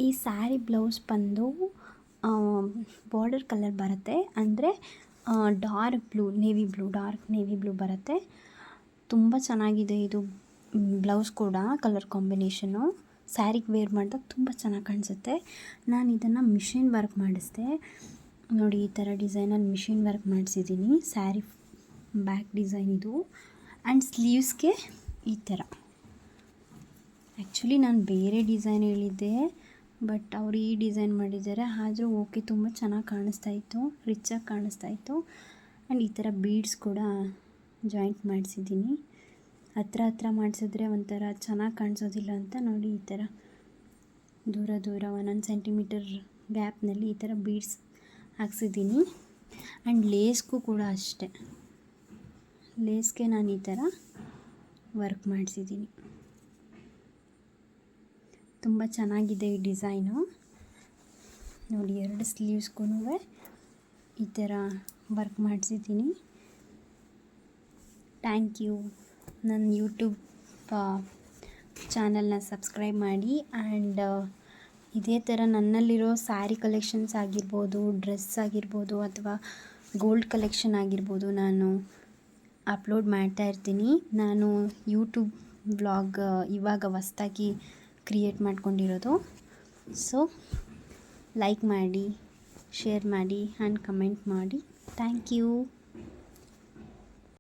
ಈ ಸ್ಯಾರಿ ಬ್ಲೌಸ್ ಬಂದು border colour ಬರುತ್ತೆ, ಅಂದರೆ dark blue, dark navy blue ಬರುತ್ತೆ. ತುಂಬ ಚೆನ್ನಾಗಿದೆ ಇದು ಬ್ಲೌಸ್ ಕೂಡ. ಕಲರ್ ಕಾಂಬಿನೇಷನು ಸ್ಯಾರಿಗೆ ವೇರ್ ಮಾಡಿದಾಗ ತುಂಬ ಚೆನ್ನಾಗಿ ಕಾಣಿಸುತ್ತೆ. ನಾನು ಇದನ್ನು ಮಿಷಿನ್ ವರ್ಕ್ ಮಾಡಿಸಿದೆ ನೋಡಿ. ಈ ಥರ ಡಿಸೈನಲ್ಲಿ ಮಿಷಿನ್ ವರ್ಕ್ ಮಾಡಿಸಿದ್ದೀನಿ. ಸ್ಯಾರಿ ಬ್ಯಾಕ್ ಡಿಸೈನ್ ಇದು. ಆ್ಯಂಡ್ ಸ್ಲೀವ್ಸ್ಗೆ ಈ ಥರ. ಆ್ಯಕ್ಚುಲಿ ನಾನು ಬೇರೆ ಡಿಸೈನ್ ಹೇಳಿದ್ದೆ, ಬಟ್ ಅವರು ಈ ಡಿಸೈನ್ ಮಾಡಿದ್ದಾರೆ. ಆದರೂ ಓಕೆ, ತುಂಬ ಚೆನ್ನಾಗಿ ಕಾಣಿಸ್ತಾಯಿತ್ತು, ರಿಚ್ಚಾಗಿ ಕಾಣಿಸ್ತಾಯಿತ್ತು. ಆ್ಯಂಡ್ ಈ ಥರ ಬೀಡ್ಸ್ ಕೂಡ ಜಾಯಿಂಟ್ ಮಾಡಿಸಿದ್ದೀನಿ. ಹತ್ರ ಮಾಡಿಸಿದ್ರೆ ಒಂಥರ ಚೆನ್ನಾಗಿ ಕಾಣಿಸೋದಿಲ್ಲ ಅಂತ ನೋಡಿ, ಈ ಥರ ದೂರ 1 ಸೆಂಟಿಮೀಟರ್ ಗ್ಯಾಪ್ನಲ್ಲಿ ಈ ಥರ ಬೀಡ್ಸ್ ಹಾಕ್ಸಿದ್ದೀನಿ. ಆ್ಯಂಡ್ ಲೇಸ್ಗೂ ಕೂಡ ಅಷ್ಟೇ, ಲೇಸ್ಗೆ ನಾನು ಈ ಥರ ವರ್ಕ್ ಮಾಡಿಸಿದ್ದೀನಿ. ತುಂಬ ಚೆನ್ನಾಗಿದೆ ಈ ಡಿಸೈನು ನೋಡಿ. 2 ಸ್ಲೀವ್ಸ್ಗೂ ಈ ಥರ ವರ್ಕ್ ಮಾಡಿಸಿದ್ದೀನಿ. Thank you. ನನ್ನ ಯೂಟ್ಯೂಬ್ ಚಾನಲ್ನ ಸಬ್ಸ್ಕ್ರೈಬ್ ಮಾಡಿ. ಆ್ಯಂಡ್ ಇದೇ ಥರ ನನ್ನಲ್ಲಿರೋ ಸ್ಯಾರಿ ಕಲೆಕ್ಷನ್ಸ್ ಆಗಿರ್ಬೋದು, ಡ್ರೆಸ್ ಆಗಿರ್ಬೋದು, ಅಥವಾ ಗೋಲ್ಡ್ ಕಲೆಕ್ಷನ್ ಆಗಿರ್ಬೋದು, ನಾನು ಅಪ್ಲೋಡ್ ಮಾಡ್ತಾ ಇರ್ತೀನಿ. ನಾನು ಯೂಟ್ಯೂಬ್ ವ್ಲಾಗ್ ಇವಾಗ ಹೊಸ್ದಾಗಿ ಕ್ರಿಯೇಟ್ ಮಾಡ್ಕೊಂಡಿರೋದು. ಸೊ ಲೈಕ್ ಮಾಡಿ, ಶೇರ್ ಮಾಡಿ ಆ್ಯಂಡ್ ಕಮೆಂಟ್ ಮಾಡಿ. Thank you.